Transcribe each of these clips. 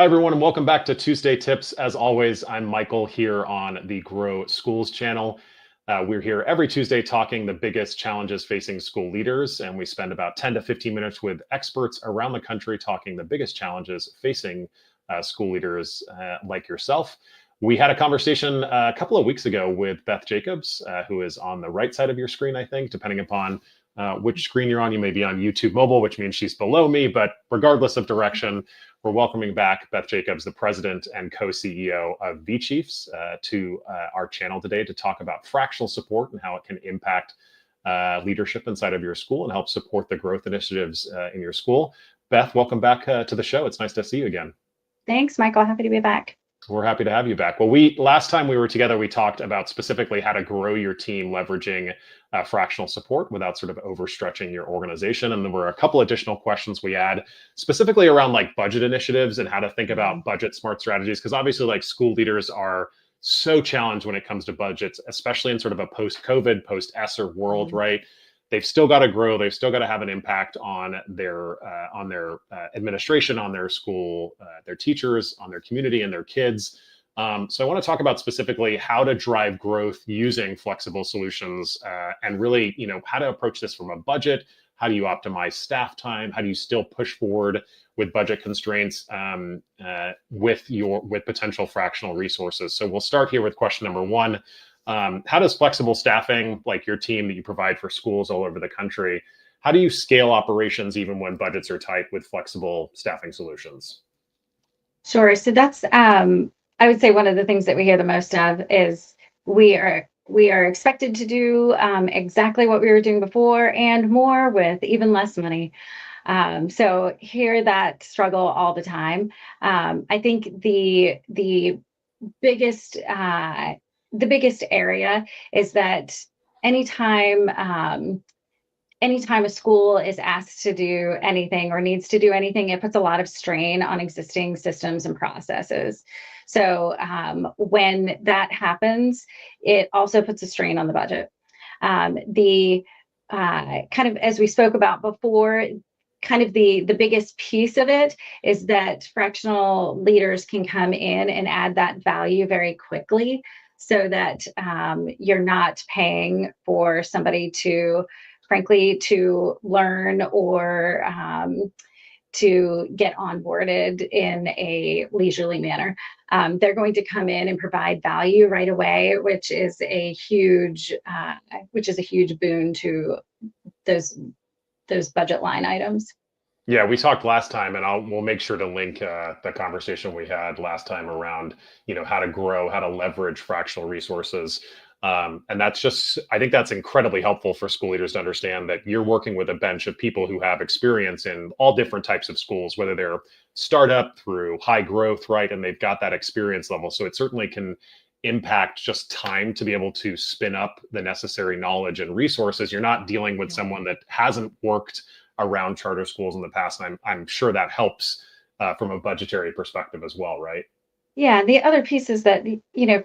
Hi, everyone, and welcome back to Tuesday Tips. As always, I'm Michael here on the Grow Schools channel. We're here every Tuesday talking the biggest challenges facing school leaders, and we spend about 10 to 15 minutes with experts around the country talking the biggest challenges facing school leaders like yourself. We had a conversation a couple of weeks ago with Beth Jacobs, who is on the right side of your screen, I think, depending upon which screen you're on. You may be on YouTube mobile, which means she's below me, but regardless of direction, we're welcoming back Beth Jacobs, the president and co-CEO of vChiefs, to our channel today to talk about fractional support and how it can impact leadership inside of your school and help support the growth initiatives in your school. Beth, welcome back to the show. It's nice to see you again. Thanks, Michael. Happy to be back. We're happy to have you back. Well, last time we were together, we talked about specifically how to grow your team leveraging fractional support without sort of overstretching your organization. And there were a couple additional questions we had specifically around like budget initiatives and how to think about budget smart strategies. Because obviously like school leaders are so challenged when it comes to budgets, especially in sort of a post-COVID, post-ESSER world, right? They've still got to grow. They've still got to have an impact on their administration, on their school, their teachers, on their community, and their kids. So I want to talk about specifically how to drive growth using flexible solutions, and really, how to approach this from a budget. How do you optimize staff time? How do you still push forward with budget constraints with potential fractional resources? So we'll start here with question number one. How does flexible staffing, like your team that you provide for schools all over the country, how do you scale operations even when budgets are tight with flexible staffing solutions? Sure. So that's, I would say one of the things that we hear the most of is we are expected to do exactly what we were doing before and more with even less money. So hear that struggle all the time. I think the biggest the biggest area is that anytime anytime a school is asked to do anything or needs to do anything, it puts a lot of strain on existing systems and processes. So when that happens, it also puts a strain on the budget. The kind of, as we spoke about before, kind of the biggest piece of it is that fractional leaders can come in and add that value very quickly so that you're not paying for somebody to, frankly, to learn or to get onboarded in a leisurely manner. They're going to come in and provide value right away, which is a huge boon to those budget line items. Yeah, we talked last time, and we'll make sure to link the conversation we had last time around, how to grow, how to leverage fractional resources. And I think that's incredibly helpful for school leaders to understand that you're working with a bench of people who have experience in all different types of schools, whether they're startup through high growth, right? And they've got that experience level. So it certainly can impact just time to be able to spin up the necessary knowledge and resources. You're not dealing with someone that hasn't worked around charter schools in the past. And I'm sure that helps from a budgetary perspective as well, right? Yeah, the other piece is that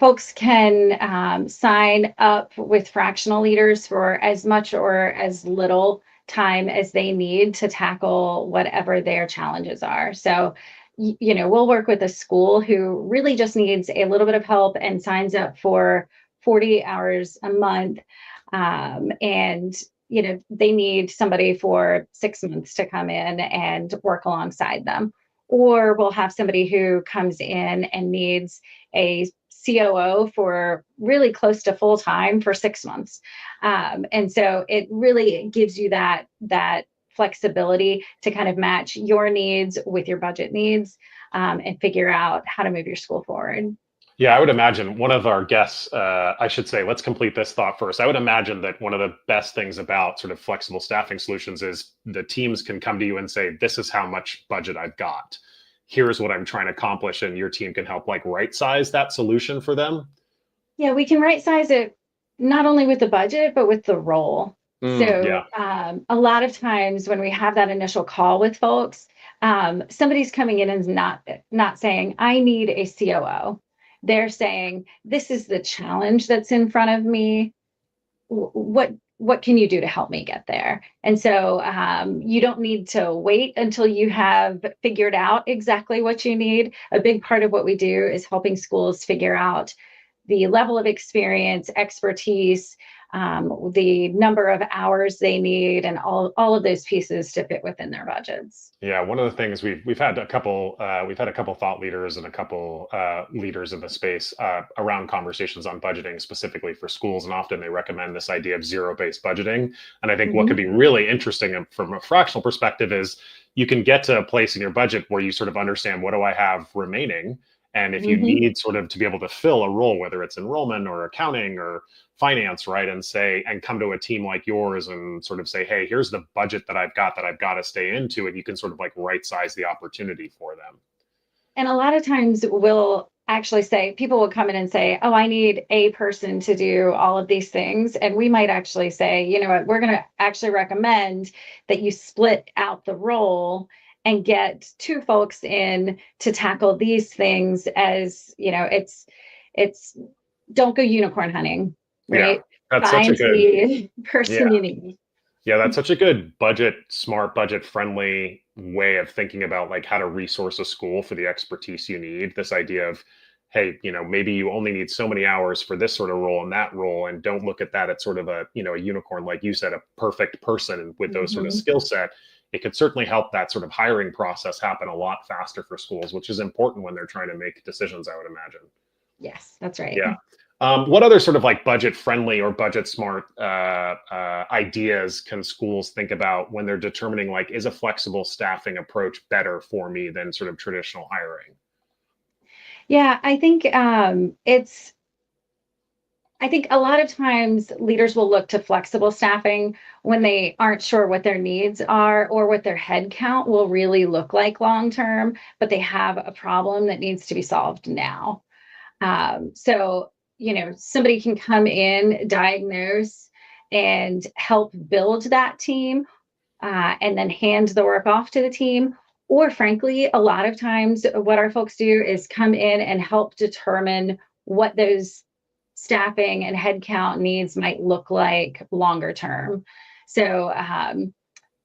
folks can sign up with fractional leaders for as much or as little time as they need to tackle whatever their challenges are. So, we'll work with a school who really just needs a little bit of help and signs up for 40 hours a month, and they need somebody for 6 months to come in and work alongside them. Or we'll have somebody who comes in and needs a COO for really close to full time for 6 months. And so it really gives you that flexibility to kind of match your needs with your budget needs, and figure out how to move your school forward. Yeah, I would imagine one of our guests, I should say, let's complete this thought first. I would imagine that one of the best things about sort of flexible staffing solutions is the teams can come to you and say, this is how much budget I've got. Here's what I'm trying to accomplish. And your team can help like right size that solution for them. Yeah, we can right size it not only with the budget, but with the role. Yeah. A lot of times when we have that initial call with folks, somebody's coming in and not saying, I need a COO. They're saying, this is the challenge that's in front of me. what can you do to help me get there? And so you don't need to wait until you have figured out exactly what you need. A big part of what we do is helping schools figure out the level of experience, expertise, the number of hours they need, and all of those pieces to fit within their budgets. Yeah, one of the things we've had a couple thought leaders and a couple leaders in the space around conversations on budgeting specifically for schools, and often they recommend this idea of zero-based budgeting. And I think what could Mhm. be really interesting from a fractional perspective is you can get to a place in your budget where you sort of understand, what do I have remaining? And if you Mhm. need sort of to be able to fill a role, whether it's enrollment or accounting or finance, right, and say, and come to a team like yours and sort of say, hey, here's the budget that I've got to stay into, and you can sort of like right size the opportunity for them. And a lot of times we'll actually say, people will come in and say, oh, I need a person to do all of these things. And we might actually say, you know what, we're going to actually recommend that you split out the role and get two folks in to tackle these things. As you know, it's don't go unicorn hunting, Yeah, right? that's such a Find good, the yeah. person you need. Yeah, that's such a good smart, budget friendly way of thinking about like how to resource a school for the expertise you need. This idea of, hey, maybe you only need so many hours for this sort of role and that role, and don't look at that at sort of a, a unicorn, like you said, a perfect person with those sort of Mhm. skill set. It could certainly help that sort of hiring process happen a lot faster for schools, which is important when they're trying to make decisions, I would imagine. Yes, that's right. Yeah. What other sort of like budget friendly or budget smart ideas can schools think about when they're determining, like, is a flexible staffing approach better for me than sort of traditional hiring? Yeah, I think a lot of times leaders will look to flexible staffing when they aren't sure what their needs are or what their head count will really look like long term, but they have a problem that needs to be solved now. So, somebody can come in, diagnose, and help build that team, and then hand the work off to the team. Or, frankly, a lot of times what our folks do is come in and help determine what those staffing and headcount needs might look like longer term. So,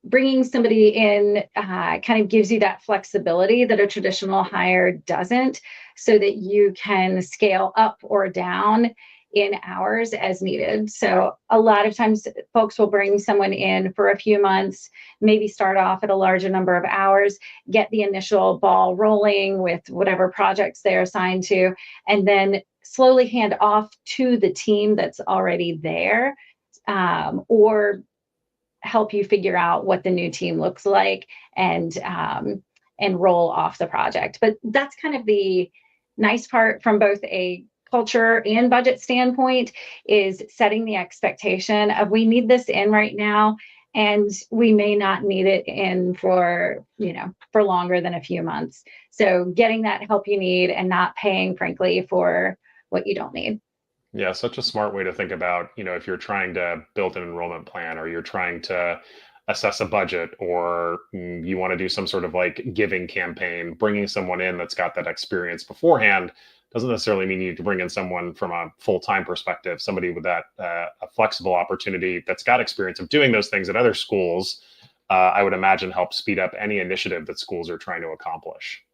bringing somebody in kind of gives you that flexibility that a traditional hire doesn't, so that you can scale up or down in hours as needed. So a lot of times folks will bring someone in for a few months, maybe start off at a larger number of hours, get the initial ball rolling with whatever projects they're assigned to, and then slowly hand off to the team that's already there, or help you figure out what the new team looks like, and roll off the project. But that's kind of the nice part from both a culture and budget standpoint, is setting the expectation of, we need this in right now, and we may not need it in for longer than a few months. So getting that help you need and not paying, frankly, for what you don't need. Yeah, such a smart way to think about, if you're trying to build an enrollment plan, or you're trying to assess a budget, or you want to do some sort of like giving campaign, bringing someone in that's got that experience beforehand doesn't necessarily mean you need to bring in someone from a full-time perspective. Somebody with that a flexible opportunity that's got experience of doing those things at other schools, I would imagine help speed up any initiative that schools are trying to accomplish.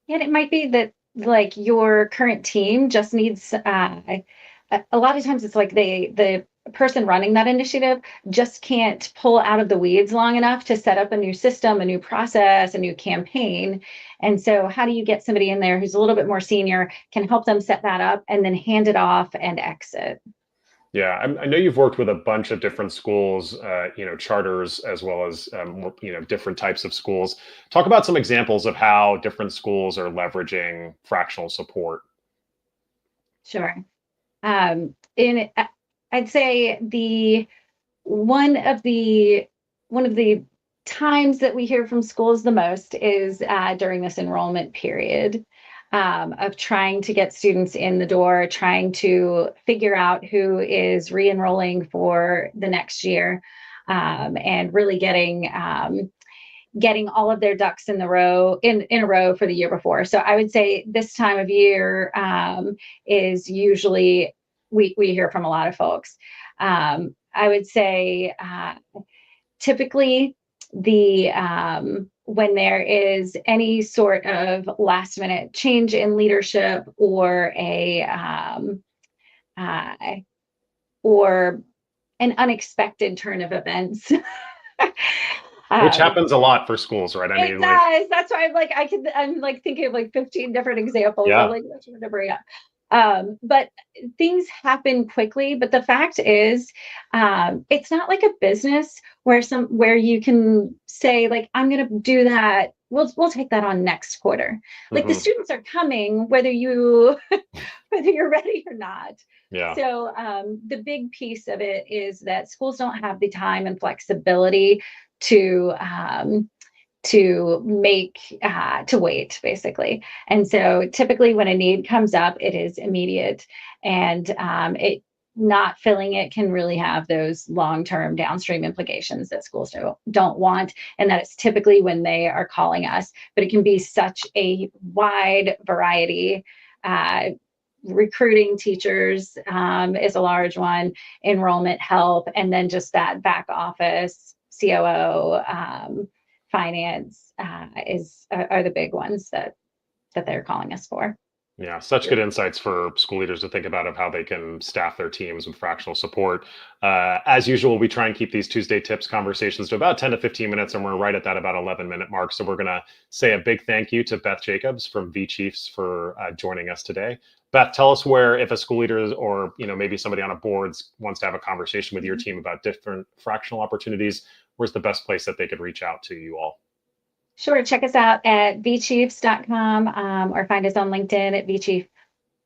And it might be that, like, your current team just needs, a lot of times it's like the person running that initiative just can't pull out of the weeds long enough to set up a new system, a new process, a new campaign. And so how do you get somebody in there who's a little bit more senior, can help them set that up and then hand it off and exit? Yeah, I know you've worked with a bunch of different schools, charters, as well as different types of schools. Talk about some examples of how different schools are leveraging fractional support. Sure. In I'd say one of the one of the times that we hear from schools the most is during this enrollment period, of trying to get students in the door, trying to figure out who is re-enrolling for the next year, and really getting all of their ducks in a row for the year before. So I would say this time of year is usually we hear from a lot of folks. I would say typically the when there is any sort of last minute change in leadership or a uh, or an unexpected turn of events. Which happens a lot for schools, right? I It mean, like, does. That's why I'm like thinking of like 15 different examples. I'm yeah. like, which one to bring up? But things happen quickly. But the fact is, it's not like a business where you can say, like, I'm gonna do that. We'll take that on next quarter. Like the Mhm. students are coming, whether you whether you're ready or not. Yeah. So the big piece of it is that schools don't have the time and flexibility to make to wait basically. And so typically when a need comes up, it is immediate, and it not filling it can really have those long-term downstream implications that schools don't want, and that it's typically when they are calling us. But it can be such a wide variety. Recruiting teachers is a large one, enrollment help, and then just that back office, COO, finance are the big ones that they're calling us for. Yeah, such good insights for school leaders to think about of how they can staff their teams with fractional support. As usual, we try and keep these Tuesday tips conversations to about 10 to 15 minutes, and we're right at that about 11-minute mark. So we're going to say a big thank you to Beth Jacobs from vChiefs for joining us today. Beth, tell us where, if a school leader or maybe somebody on a board wants to have a conversation with your team about different fractional opportunities, where's the best place that they could reach out to you all? Sure. Check us out at vchiefs.com or find us on LinkedIn at vchief.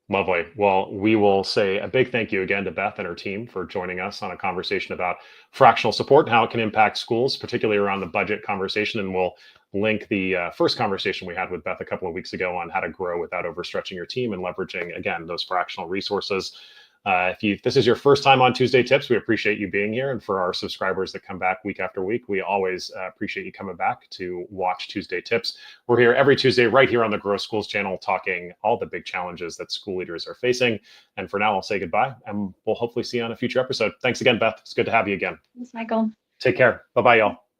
Lovely. Well, we will say a big thank you again to Beth and her team for joining us on a conversation about fractional support and how it can impact schools, particularly around the budget conversation. And we'll link the first conversation we had with Beth a couple of weeks ago on how to grow without overstretching your team and leveraging, again, those fractional resources. If this is your first time on Tuesday Tips, we appreciate you being here. And for our subscribers that come back week after week, we always appreciate you coming back to watch Tuesday Tips. We're here every Tuesday right here on the Grow Schools channel, talking all the big challenges that school leaders are facing. And for now, I'll say goodbye, and we'll hopefully see you on a future episode. Thanks again, Beth. It's good to have you again. Thanks, Michael. Take care. Bye-bye, y'all.